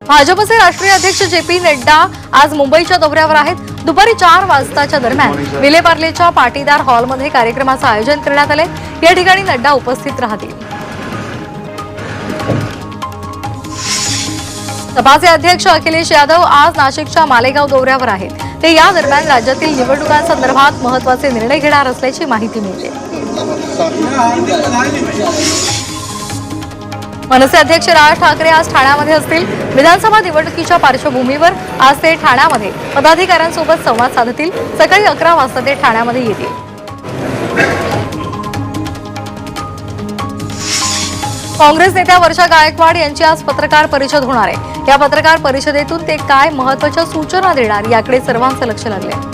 भाजपचे राष्ट्रीय अध्यक्ष जे.पी. नड्डा आज मुंबईच्या दौऱ्यावर आहेत। दुपारी 4 वाजताच्या दरम्यान विलेपार्लेच्या पाटीदार हॉलमध्ये कार्यक्रमाचं आयोजन करण्यात आले। या ठिकाणी नड्डा उपस्थित राहतील। सपाचे अध्यक्ष अखिलेश यादव आज नाशिकच्या मालेगाव दौऱ्यावर आहेत। ते या दरम्यान राज्यातील निवडणुकांसंदर्भात महत्त्वाचे निर्णय घेणार असल्याची माहिती मिळते। मनसे अध्यक्ष राज ठाकरे आज ठाण्यामध्ये असतील। विधानसभा निवडणुकीच्या पार्श्वभूमीवर आज ते ठाण्यामध्ये पदाधिकाऱ्यांसोबत संवाद साधतील। सकाळी 11 वाजता ते ठाण्यामध्ये येतील। काँग्रेस नेत्या वर्षा गायकवाड यांची आज पत्रकार परिषद होणार आहे। या पत्रकार परिषदेतून ते काय महत्त्वाच्या सूचना देणार याकडे सर्वांचं लक्ष लागले।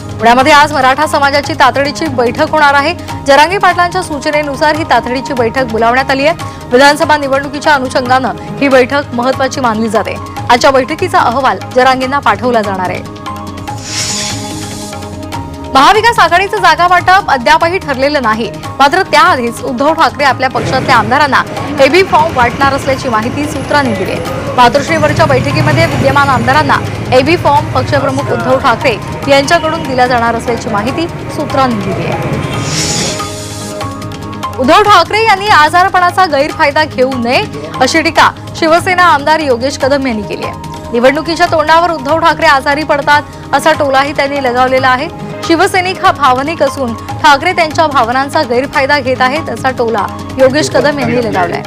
पुण्यामध्ये आज मराठा समाजाची तातडीची बैठक होणार आहे। जरांगे पाटलांच्या सूचनेनुसार ही तातडीची बैठक बोलावण्यात आली आहे। विधानसभा निवडणुकीच्या अनुषंगानं ही बैठक महत्त्वाची मानली जाते। आजच्या बैठकीचा अहवाल जरांगेंना पाठवला जाणार आहे। महाविकास आघाडीचं जागा वाटप अद्यापही ठरलेलं नाही। मात्र त्याआधीच उद्धव ठाकरे आपल्या पक्षातल्या आमदारांना एबी फॉर्म वाटणार असल्याची माहिती सूत्रांनी दिली आहे। मातोश्रीवरच्या बैठकीमध्ये विद्यमान आमदारांना एबी फॉर्म पक्षप्रमुख उद्धव ठाकरे यांच्याकडून दिला जाणार असल्याची माहिती सूत्रांनी दिली आहे। उद्धव ठाकरे यांनी आजारपणाचा गैरफायदा घेऊ नये अशी टीका शिवसेना आमदार योगेश कदम यांनी केली आहे। निवडणुकीच्या तोंडावर उद्धव ठाकरे आजारी पडतात असा टोलाही त्यांनी लगावलेला आहे। शिवसैनिक हा भावनिक असून ठाकरे त्यांच्या भावनांचा गैरफायदा घेत आहेत असा टोला योगेश कदम यांनी लगावलाय।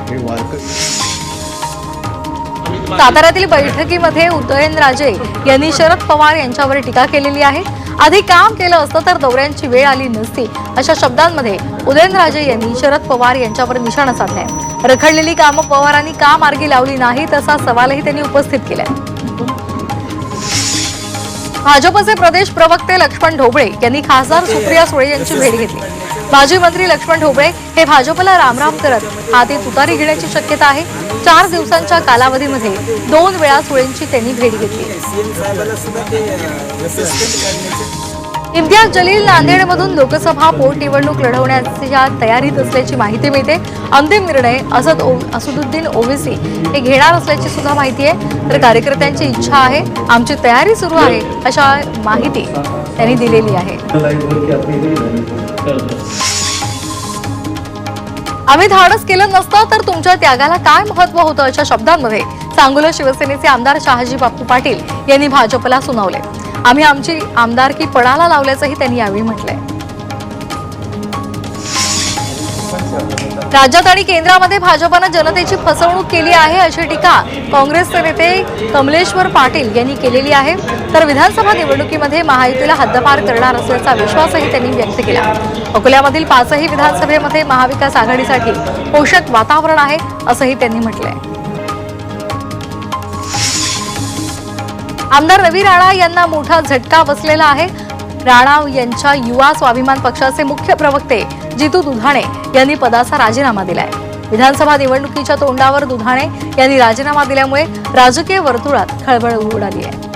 साताऱ्यातील बैठकीमध्ये उदयनराजे यांनी शरद पवार यांच्यावर टीका केलेली आहे। आधी काम केलं असतं तर दौऱ्यांची वेळ आली नसती अशा शब्दांमध्ये उदयनराजे यांनी शरद पवार यांच्यावर निशाणा साधलाय। रखडलेली कामं पवारांनी का मार्गी लावली नाही तसा सवालही त्यांनी उपस्थित केलाय। भाजपचे प्रदेश प्रवक्ते लक्ष्मण ढोबळे यांनी खासदार सुप्रिया सुळे यांची भेट घेतली। माजी मंत्री लक्ष्मण ढोबळे हे भाजपला रामराम करत हाती तुतारी घेण्याची शक्यता आहे। 4 दिवसांच्या कालावधीमध्ये 2 वेळा सुळेंची त्यांनी भेट घेतली। इम्तियाज जलील नांदेडमधून लोकसभा पोटनिवडणूक लढवण्याच्या तयारीत असल्याची माहिती मिळते। अंतिम निर्णय असदुद्दीन ओवेसी हे घेणार असल्याची सुद्धा माहिती आहे। तर कार्यकर्त्यांची इच्छा आहे, आमची तयारी सुरू आहे अशा माहिती त्यांनी दिलेली आहे। आम्ही धाडस केलं नसतं तर तुमच्या त्यागाला काय महत्त्व होतं अशा शब्दांमध्ये सांगोला शिवसेनेचे आमदार शहाजी बापू पाटील यांनी भाजपला सुनावले। आम्ही आमची आमदारकी पणाला लावल्याचंही त्यांनी यावेळी म्हटलंय। राज्यात आणि केंद्रामध्ये भाजपनं जनतेची फसवणूक केली आहे अशी टीका काँग्रेसचे नेते कमलेश्वर पाटील यांनी केलेली आहे। तर विधानसभा निवडणुकीमध्ये महायुतीला हद्दपार करणार असल्याचा विश्वासही त्यांनी व्यक्त केला। अकोल्यामधील 5ही विधानसभेमध्ये महाविकास आघाडीसाठी पोषक वातावरण आहे असंही त्यांनी म्हटलंय। आमदार रवी राणा यांना मोठा झटका बसलेला आहे। राणा यांच्या युवा स्वाभिमान पक्षाचे मुख्य प्रवक्ते जितू दुधाणे यांनी पदाचा राजीनामा दिलाय। विधानसभा निवडणुकीच्या तोंडावर दुधाणे यांनी राजीनामा दिल्यामुळे राजकीय वर्तुळात खळबळ उडाली आहे।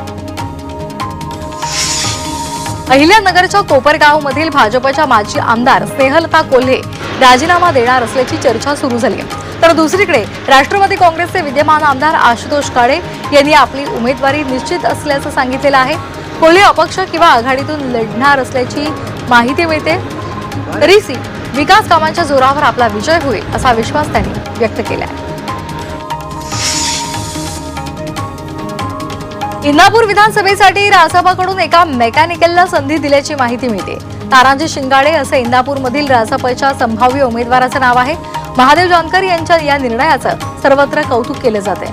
अहिल्यानगरच्या कोपरगावमधील भाजपच्या माजी आमदार स्नेहलता कोल्हे राजीनामा देणार असल्याची चर्चा सुरू झाली आहे। तर दुसरीकडे राष्ट्रवादी काँग्रेसचे विद्यमान आमदार आशुतोष काळे यांनी आपली उमेदवारी निश्चित असल्याचं सांगितलेलं आहे। कोल्हे अपक्ष किंवा आघाडीतून लढणार असल्याची माहिती मिळते। तरीही विकास कामांच्या जोरावर आपला विजय होईल असा विश्वास त्यांनी व्यक्त केला आहे। इंदापूर विधानसभेसाठी रासपाकडून एका मेकॅनिकलला संधी दिल्याची माहिती मिळते। तारांजी शिंगाडे असं इंदापूरमधील रासपच्या संभाव्य उमेदवाराचं नाव आहे। महादेव जानकर यांच्या या निर्णयाचं सर्वत्र कौतुक केलं जाते।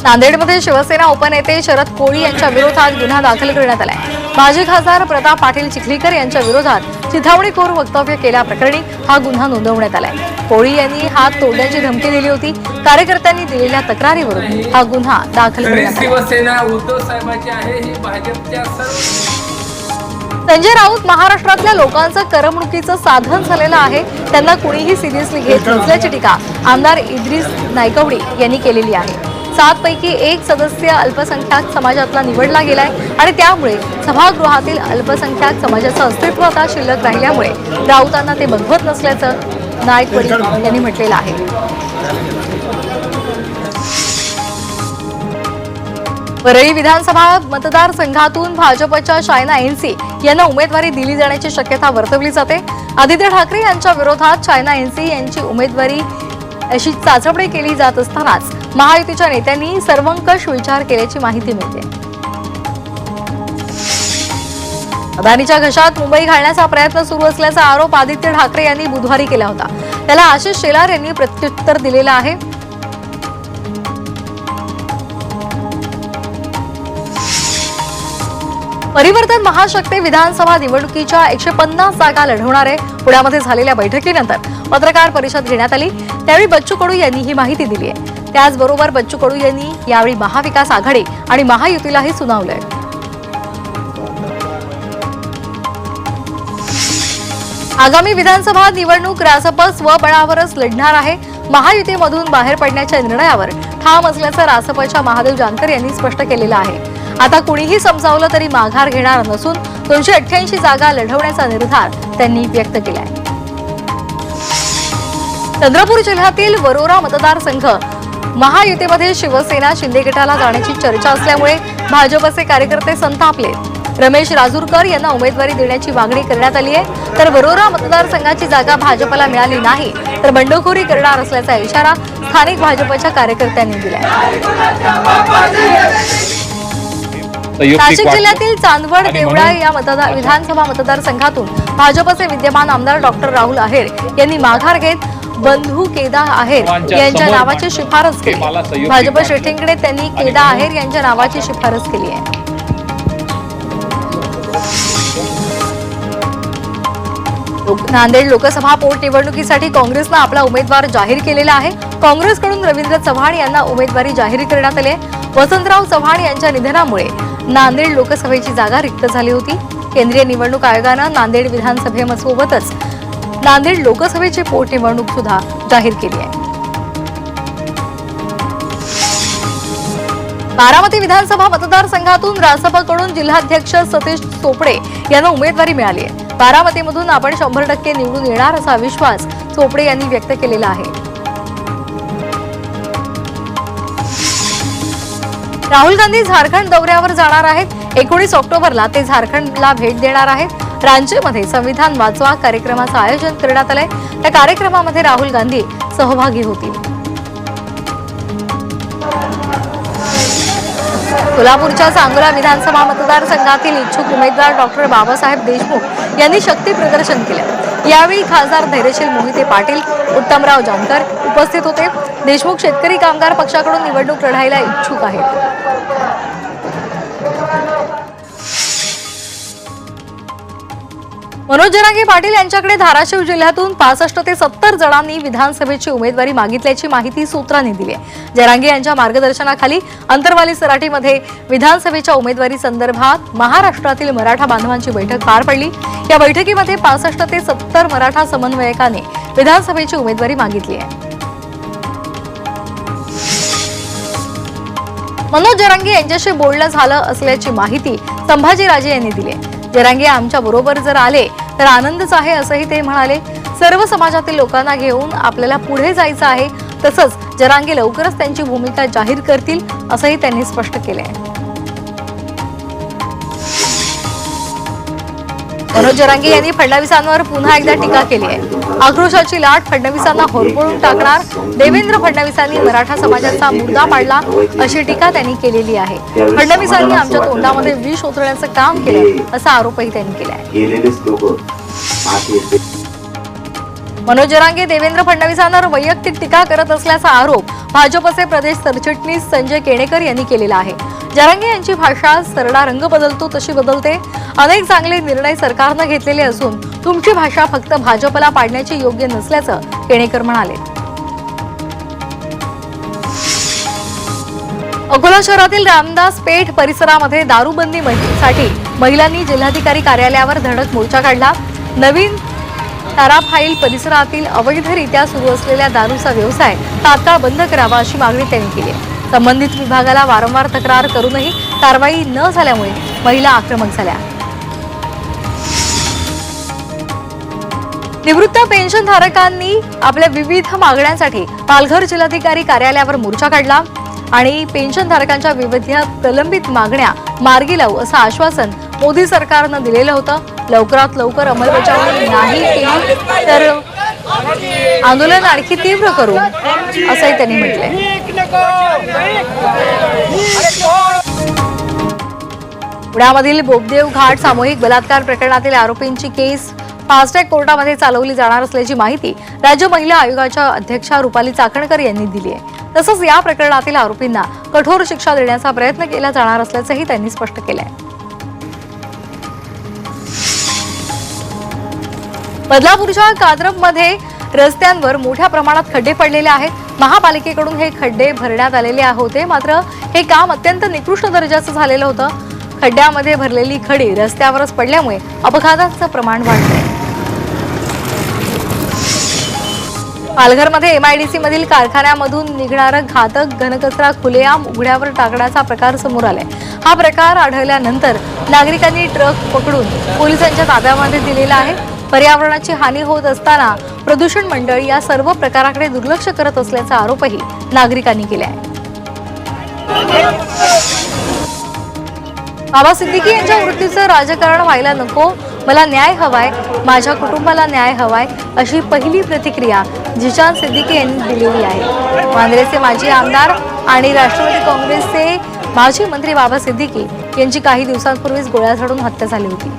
नांदेडमध्ये शिवसेना उपनेते शरद कोळी यांच्या विरोधात गुन्हा दाखल करण्यात आलाय। माजी खासदार प्रताप पाटील चिखलीकर यांच्या विरोधात चिथावणीखोर वक्तव्य केल्याप्रकरणी हा गुन्हा नोंदवण्यात आलाय। कोळी यांनी हात तोडण्याची धमकी दिली होती। कार्यकर्त्यांनी दिलेल्या तक्रारीवरून हा गुन्हा दाखल करण्यात आला। शिवसेना उद्धव साहेबांची आहे ही भाजपच्या संजय राऊत महाराष्ट्रातल्या लोकांचं करमणुकीचं साधन झालेलं आहे। त्यांना कुणीही सिरियसली घेत नसल्याची टीका आमदार इद्रिस नायकवडी यांनी केलेली आहे। 7 पैकी 1 सदस्य अल्पसंख्याक समाजातला निवडला गेलाय आणि त्यामुळे सभागृहातील अल्पसंख्याक समाजाचं अस्तित्व आता शिल्लक राहिल्यामुळे राऊतांना ते बघवत नसल्याचं नायकवडी यांनी म्हटलेलं आहे. वरळी विधानसभा मतदारसंघातून भाजपच्या शायना एनसी यांना उमेदवारी दिली जाण्याची शक्यता वर्तवली जाते. आदित्य ठाकरे यांच्या विरोधात शायना एनसी यांची उमेदवारी अशी चाचपणी केली जात असतानाच महायुतीच्या नेत्यांनी सर्वंकष विचार केल्याची माहिती मिळते. अदानीच्या घशात मुंबई घालण्याचा प्रयत्न सुरू असल्याचा आरोप आदित्य ठाकरे यांनी बुधवारी केला होता. त्याला आशिष शेलार यांनी प्रत्युत्तर दिलेलं आहे. परिवर्तन महाशक्ती विधानसभा निवडणुकीच्या 150 जागा लढवणार आहे. पुण्यामध्ये झालेल्या बैठकीनंतर पत्रकार परिषद घेण्यात आली. त्यावेळी बच्चू कडू यांनी ही माहिती दिली आहे. त्याचबरोबर बच्चू कडू यांनी यावेळी महाविकास आघाडी आणि महायुतीलाही सुनावलंय. आगामी विधानसभा निवडणूक रासप स्वबळावरच लढणार आहे. महायुतीमधून बाहेर पडण्याच्या निर्णयावर ठाम असल्याचं रासपच्या महादेव जानकर यांनी स्पष्ट केलेलं आहे. आता कुणीही समजावलं तरी माघार घेणार नसून 288 जागा लढवण्याचा निर्धार त्यांनी व्यक्त केलाय. चंद्रपूर जिल्ह्यातील वरोरा मतदारसंघ महायुतीमध्ये शिवसेना शिंदे गटाला जाण्याची चर्चा असल्यामुळे भाजपचे कार्यकर्ते संतापले. रमेश राजूरकर यांना उमेदवारी देण्याची मागणी करण्यात आली आहे. तर वरोरा मतदारसंघाची जागा भाजपला मिळाली नाही तर बंडखोरी करणार असल्याचा इशारा स्थानिक भाजपच्या कार्यकर्त्यांनी दिलाय. नाशिक जिल्ह्यातील चांदवड देवळा या विधानसभा मतदारसंघातून भाजपचे विद्यमान आमदार डॉक्टर राहुल आहेर यांनी माघार घेत बंधू केदा आहेर यांच्या नावाची शिफारस केली. भाजप श्रेष्ठींकडे त्यांनी केदा आहेर यांच्या नावाची शिफारस केली आहे. नांदेड लोकसभा पोटनिवडणुकीसाठी काँग्रेसनं आपला उमेदवार जाहीर केलेला आहे. काँग्रेसकडून रवींद्र चव्हाण यांना उमेदवारी जाहीर करण्यात आली आहे. वसंतराव चव्हाण यांच्या निधनामुळे नांदेड लोकसभेची जागा रिक्त झाली होती. केंद्रीय निवडणूक आयोगानं नांदेड विधानसभेसोबतच नांदेड लोकसभेची पोटनिवडणूक सुद्धा जाहीर केली आहे. बारामती विधानसभा मतदारसंघातून रासपकडून जिल्हाध्यक्ष सतीश चोपडे यांना उमेदवारी मिळाली आहे. बारामतीमधून आपण 100% निवडून येणार असा विश्वास चोपडे यांनी व्यक्त केलेला आहे. राहुल गांधी झारखंड दौऱ्यावर जाणार आहेत. 19 ऑक्टोबरला ते झारखंडला भेट देणार आहेत. रांचीमध्ये संविधान वाचवा कार्यक्रमाचं आयोजन करण्यात आलंय. त्या कार्यक्रमामध्ये राहुल गांधी सहभागी होतील. कोल्हापूरच्या सांगोला विधानसभा मतदारसंघातील इच्छुक उमेदवार डॉक्टर बाबासाहेब देशमुख यांनी शक्ती प्रदर्शन केलं. यावेळी खासदार धैर्यशील मोहिते पाटील, उत्तमराव जानकर उपस्थित होते. देशमुख शेतकरी कामगार पक्षाकडून निवडणूक लढायला इच्छुक आहेत. मनोज जरांगे पाटील यांच्याकडे धाराशिव जिल्ह्यातून 65 ते 70 जणांनी विधानसभेची उमेदवारी मागितल्याची माहिती सूत्रांनी दिली आहे. जरांगे यांच्या मार्गदर्शनाखाली अंतरवाली सराटीमध्ये विधानसभेच्या उमेदवारी संदर्भात महाराष्ट्रातील मराठा बांधवांची बैठक पार पडली. या बैठकीमध्ये 65 ते 70 मराठा समन्वयकांनी विधानसभेची उमेदवारी मागितली आहे. मनोज जरांगे यांच्याशी बोलणं झालं असल्याची माहिती संभाजीराजे यांनी दिली आहे. जरांगे आमच्या बरोबर जर आले तर आनंदच आहे असंही ते म्हणाले. सर्व समाजातील लोकांना घेऊन आपल्याला पुढे जायचं आहे. तसंच जरांगे लवकरच त्यांची भूमिका जाहीर करतील असंही त्यांनी स्पष्ट केले आहे. मनोज जरांगे यांनी फडणवीसांवर पुन्हा एकदा टीका केली आहे. आक्रोशाची लाट फडणवीसांना होरपळून टाकणार, देवेंद्र फडणवीसांनी मराठा समाजाचा मुद्दा पाडला अशी टीका त्यांनी केलेली आहे. फडणवीसांनी आमच्या तोंडामध्ये विष ओतण्याचं काम केलं असा आरोपही त्यांनी केला आहे. मनोज जरांगे देवेंद्र फडणवीसांवर वैयक्तिक टीका करत असल्याचा आरोप भाजपचे प्रदेश सरचिटणीस संजय केणेकर यांनी केलेला आहे. जरांगे यांची भाषा सरळा रंग बदलतो तशी बदलते. अनेक चांगले निर्णय सरकारनं घेतलेले असून तुमची भाषा फक्त भाजपला पाडण्याची योग्य नसल्याचं केणेकर म्हणाले. अकोला शहरातील रामदास पेठ परिसरामध्ये दारूबंदीसाठी महिलांनी जिल्हाधिकारी कार्यालयावर धडक मोर्चा काढला. नवीन ताराफाईल परिसरातील अवैधरित्या सुरू असलेल्या दारूचा व्यवसाय तात्काळ बंद करावा अशी मागणी त्यांनी केली आहे. संबंधित विभागाला वारंवार तक्रार करूनही कारवाई न झाल्यामुळे महिला आक्रमक झाल्या. निवृत्त पेन्शनधारकांनी आपल्या विविध मागण्यांसाठी पालघर जिल्हाधिकारी कार्यालयावर मोर्चा काढला आणि पेन्शनधारकांच्या विविध प्रलंबित मागण्या मार्गी लावू असं आश्वासन मोदी सरकारनं दिलेलं होतं. लवकरात लवकर अंमलबजावणी नाही केली तर आंदोलन आणखी तीव्र करू असंही त्यांनी म्हटलंय. पुण्यामधील बोगदेव घाट सामूहिक बलात्कार प्रकरणातील आरोपींची केस फास्ट ट्रॅक कोर्टामध्ये चालवली जाणार असल्याची माहिती राज्य महिला आयोगाच्या अध्यक्षा रुपाली चाकणकर यांनी दिली आहे. तसंच या प्रकरणातील आरोपींना कठोर शिक्षा देण्याचा प्रयत्न केला जाणार असल्याचंही त्यांनी स्पष्ट केलंय. बदलापूरच्या कात्रपमध्ये रस्त्यांवर मोठ्या प्रमाणात खड्डे पडलेले आहेत. महापालिकेकडून हे खड्डे भरण्यात आलेले होते, मात्र हे काम अत्यंत निकृष्ट दर्जाचं झालेलं होतं. खड्ड्यामध्ये भरलेली खडी रस्त्यावरच पडल्यामुळे अपघाताचं प्रमाण वाढलंय. पालघरमध्ये MIDC मधील कारखान्यामधून निघणारा घातक घनकचरा खुलेआम उघड्यावर टाकण्याचा प्रकार समोर आलाय. हा प्रकार आढळल्यानंतर नागरिकांनी ट्रक पकडून पोलिसांच्या ताब्यामध्ये दिलेला आहे. पर्यावरणाची हानी होत असताना प्रदूषण मंडळ या सर्व प्रकाराकडे दुर्लक्ष करत असल्याचा आरोपही नागरिकांनी केलाय. बाबा सिद्दीकी यांच्या मृत्यूचं राजकारण व्हायला नको, मला न्याय हवाय, माझ्या कुटुंबाला न्याय हवाय अशी पहिली प्रतिक्रिया जिशान सिद्दीकी यांनी दिलेली आहे. वांद्रेचे माजी आमदार आणि राष्ट्रवादी काँग्रेसचे माजी मंत्री बाबा सिद्दीकी यांची काही दिवसांपूर्वीच गोळ्या झाडून हत्या झाली होती.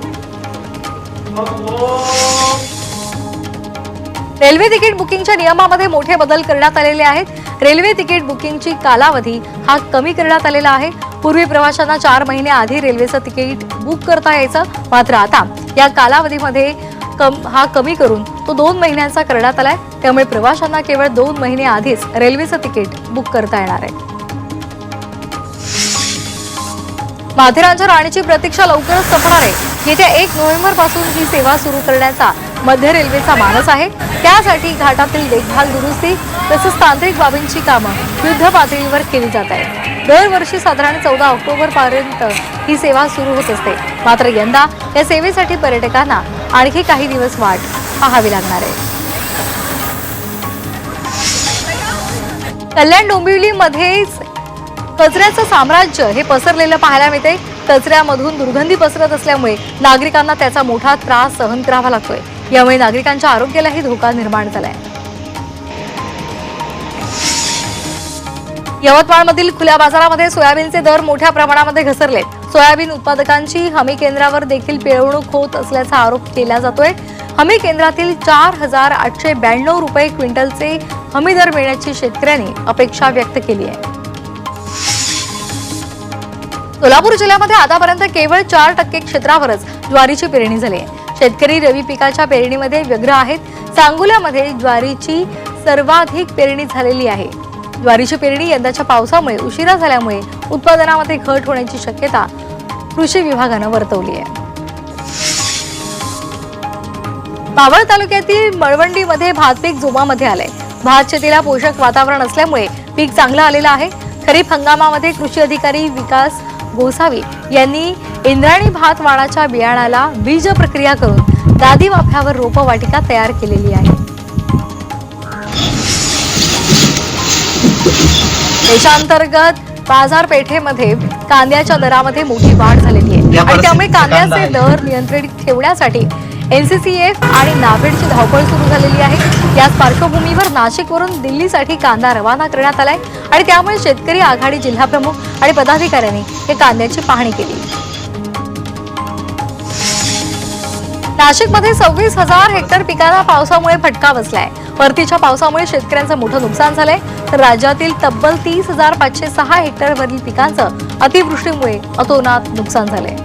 रेल्वे तिकीट बुकिंगच्या नियमामध्ये मोठे बदल करण्यात आलेले आहेत. रेल्वे तिकीट बुकिंगची कालावधी हा कमी करण्यात आलेला आहे. पूर्वी प्रवाशांना 4 महिने आधी रेल्वेचं तिकीट बुक करता यायचं, मात्र आता या कालावधीमध्ये हा कमी करून तो 2 महिन्यांचा करण्यात आलाय. त्यामुळे प्रवाशांना केवळ 2 महिने आधीच रेल्वेचं तिकीट बुक करता येणार आहे. माथेरानच्या राणीची प्रतीक्षा लवकरच संपणार आहे. येत्या 1 नोव्हेंबर पासून ही सेवा सुरू करण्याचा मध्य रेल्वेचा मानस आहे. त्यासाठी घाटातील देखभाल दुरुस्ती तसंच तांत्रिक बाबींची कामं युद्ध पातळीवर केली जात आहेत. दरवर्षी साधारण 14 ऑक्टोबर पर्यंत ही सेवा सुरू होत असते, मात्र यंदा या सेवेसाठी पर्यटकांना आणखी काही दिवस वाट पाहावी लागणार आहे. कल्याण डोंबिवलीमध्येच कचऱ्याचं साम्राज्य हे पसरलेलं पाहायला मिळते. कचऱ्यामधून दुर्गंधी पसरत असल्यामुळे नागरिकांना त्याचा मोठा त्रास सहन करावा लागतोय. यामुळे नागरिकांच्या आरोग्यालाही धोका निर्माण झालाय. यवतमाळमधील खुल्या बाजारामध्ये सोयाबीनचे दर मोठ्या प्रमाणामध्ये घसरले. सोयाबीन उत्पादकांची हमी केंद्रावर देखील पिळवणूक होत असल्याचा आरोप केला जातोय. हमी केंद्रातील 4,892 रुपये क्विंटलचे हमी दर मिळण्याची शेतकऱ्यांनी अपेक्षा व्यक्त केली आहे. सोलापूर जिल्ह्यामध्ये आतापर्यंत केवळ 4% क्षेत्रावरच ज्वारीची पेरणी झाली आहे. शेतकरी रवी पिकाच्या पेरणीमध्ये व्यग्र आहेत. सांगोल्यामध्ये ज्वारीची सर्वाधिक पेरणी झालेली आहे. ज्वारीची पेरणी यंदाच्या पावसामुळे उशिरा झाल्यामुळे उत्पादनामध्ये घट होण्याची शक्यता कृषी विभागानं वर्तवली आहे. मावळ तालुक्यातील मळवंडीमध्ये भात पीक जोमामध्ये आलंय. भात शेतीला पोषक वातावरण असल्यामुळे पीक चांगलं आलेलं आहे. खरीप हंगामामध्ये कृषी अधिकारी विकास गोसावी यांनी इंद्रायणी भात वाणाच्या बियाणाला बीज प्रक्रिया करून दादी वाफ्यावर रोपवाटिका तयार केलेली आहे. देशांतर्गत बाजारपेठेमध्ये कांद्याच्या दरामध्ये मोठी वाढ झालेली आहे आणि त्यामुळे कांद्याचे दर नियंत्रित ठेवण्यासाठी NCCF आणि नाफेडची धावपळ सुरू झालेली आहे. याच पार्श्वभूमीवर नाशिकवरून दिल्लीसाठी कांदा रवाना करण्यात आलाय आणि त्यामुळे शेतकरी आघाडी जिल्हाप्रमुख आणि पदाधिकाऱ्यांनी या कांद्याची पाहणी केली. नाशिकमध्ये 26,000 हेक्टर पिकांना पावसामुळे फटका बसलाय. परतीच्या पावसामुळे शेतकऱ्यांचं मोठं नुकसान झालंय, तर राज्यातील तब्बल 30,506 हेक्टरवरील पिकांचं अतिवृष्टीमुळे अतोनात नुकसान झालंय.